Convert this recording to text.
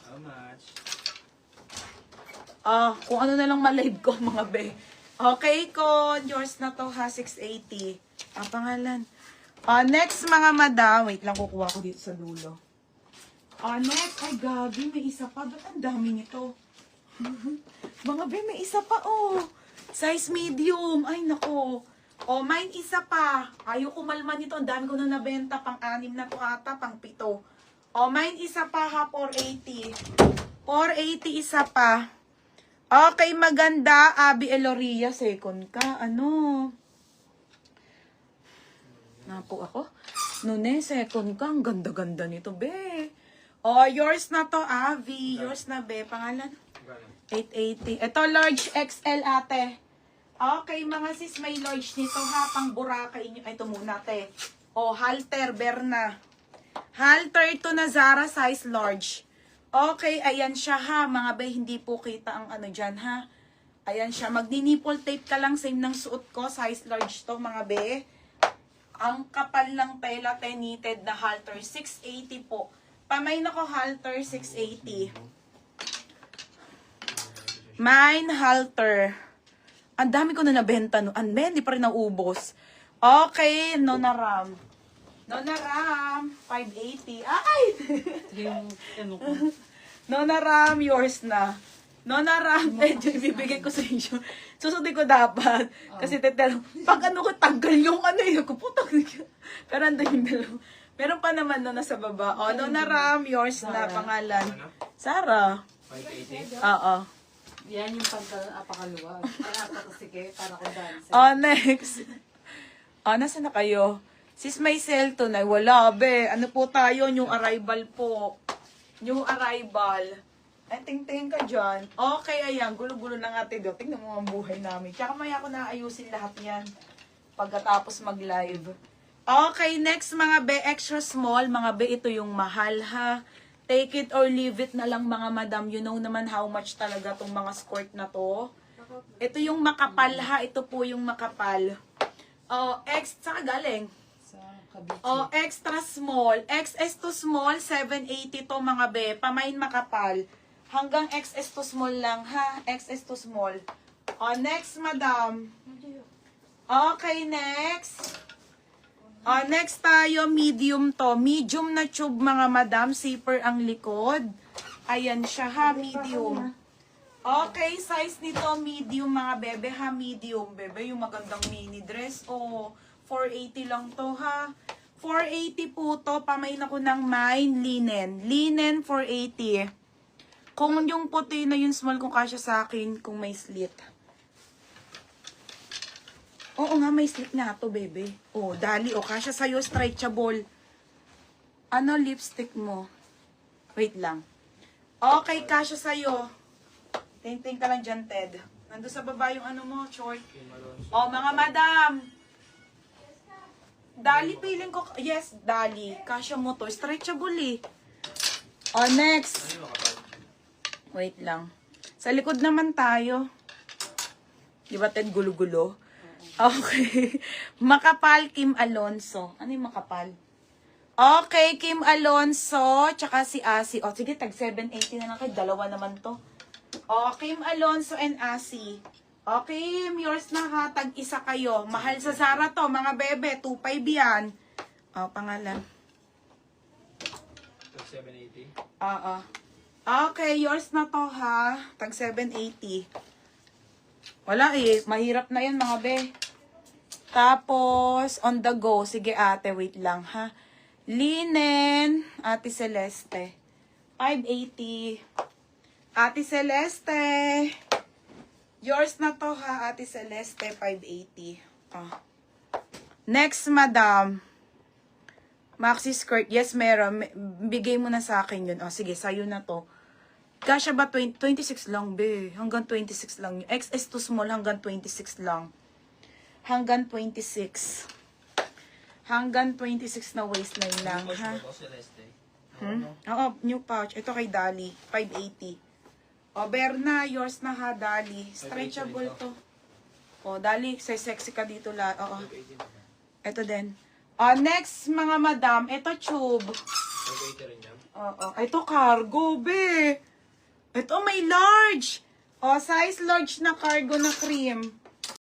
How much? Kung ano na lang ma-live ko, mga be. Okay, con. Yours na to, ha? 680. Pangalan. Next, mga madam. Wait lang, kukuha ko dito sa dulo. Next. Ay, gabi. May isa pa. Ba't ang dami nito? Mga be, may isa pa, oh. Size medium. Ay, nako. Mine isa pa. Ayaw kumalma nito. Ang dami ko na nabenta. Pang-6 na to ata. Pang-7. Mine isa pa, ha? 480. 480 isa pa. Okay, maganda. Abby Eloria, second ka. Ano? Napo ako? Nune, second ka. Ang ganda-ganda nito, be. Yours na to, Abby. Yours na, be. Pangalan? 880. Ito, large XL, ate. Okay, mga sis, may large nito, ha. Pang Boracay inyo. Ay, ito muna, te. Halter, Berna. Halter ito na Zara, size large. Okay, ayan siya, ha. Mga be, hindi po kita ang ano dyan, ha. Ayan siya. Magni-nipple tape ka lang. Same ng suot ko. Size large to, mga be. Ang kapal ng tela, knitted na halter. 680 po. Pamay na ko halter, 680. Mine halter. Ang dami ko na nabenta no. Hindi pa rin naubos. Okay, Nonaram. Nonaram, 580. Ay! Nonaram, yours na. Nonaram, medyo ibibigay ko sa inyo. Susundin ko dapat. Kasi tetelo, pag ano ko, tanggal yung ano yun. Kuputang. Pero andun yung dalawa. Meron pa naman no, nasa baba. Nonaram, yours na. Pangalan. Sarah. 580? Oo. Yan yung pangkaluwag. Sige, para ko dance. Next. Nasaan na kayo? Sis, may sale to na. Wala, be. Ano po tayo? Yung arrival po. Yung arrival. Ting-ting ka dyan. Okay, ayan. Gulo-gulo na nga tayo. Tingnan mo ang buhay namin. Tsaka maya ko na ayusin lahat yan. Pagkatapos mag-live. Okay, next mga be. Extra small. Mga be, ito yung mahal, ha. Take it or leave it na lang, mga madam. You know naman how much talaga tong mga skirt na to. Ito yung makapal, ha. Ito po yung makapal. Saka galing. Sa Cavite. Extra small. XS to small, 780 to, mga be. Pamain makapal. Hanggang XS to small lang, ha. XS to small. Next, madam. Okay, next. Next tayo, medium to. Medium na tube, mga madam. Zipper ang likod. Ayan siya, ha. Medium. Okay, size nito, medium, mga bebe, ha. Medium, bebe. Yung magandang mini dress. 480 lang to, ha. 480 po to. Pamain ako ng mine. Linen. Linen, 480. Kung yung puti na yung small, kung kasya sa akin, kung may slit. Oo nga, may slit nga to, bebe. Dali. Kasya sa'yo, stretchable. Ano lipstick mo? Wait lang. Okay, kasya sa'yo. Ting-ting ka lang dyan, Ted. Nandun sa baba yung ano mo, short. Mga madam. Dali, feeling ko. Yes, dali. Kasya mo to. Stretchable eh. Next. Wait lang. Sa likod naman tayo. Di ba, Ted, gulo-gulo? Okay. Makapal, Kim Alonso. Ano yung makapal? Okay, Kim Alonso. Tsaka si Asi. Sige, tag 780 na lang kayo. Dalawa naman to. Kim Alonso and Asi. Okay, yours na, ha. Tag isa kayo. Mahal sa Zara to, mga bebe. 2.5 yan. Pangalan. Tag 780? Okay, yours na to, ha. Tag 780. Wala eh. Mahirap na yan, mga be. Tapos, on the go. Sige, ate. Wait lang, ha. Linen. Ate Celeste. 580. Ate Celeste. Yours na to, ha. Ate Celeste. 580. Next, madam. Maxi skirt. Yes, meron. Bigay mo na sa akin yun. Sige, sa'yo na to. Kasya ba 26 lang, be? Hanggang 26 lang. XS to small hanggang 26 lang. Hanggang 26. Hanggang 26 na waistline lang, ha? Oo, new pouch. Ito kay Dali. 580. Berna, yours na, ha, Dali. Stretchable to. Dali, sexy ka dito lahat. Ito din. Next, mga madam. Ito, tube. 580 rin yan? Oo. Ito cargo, be. Ito may large. O, size large na cargo na cream.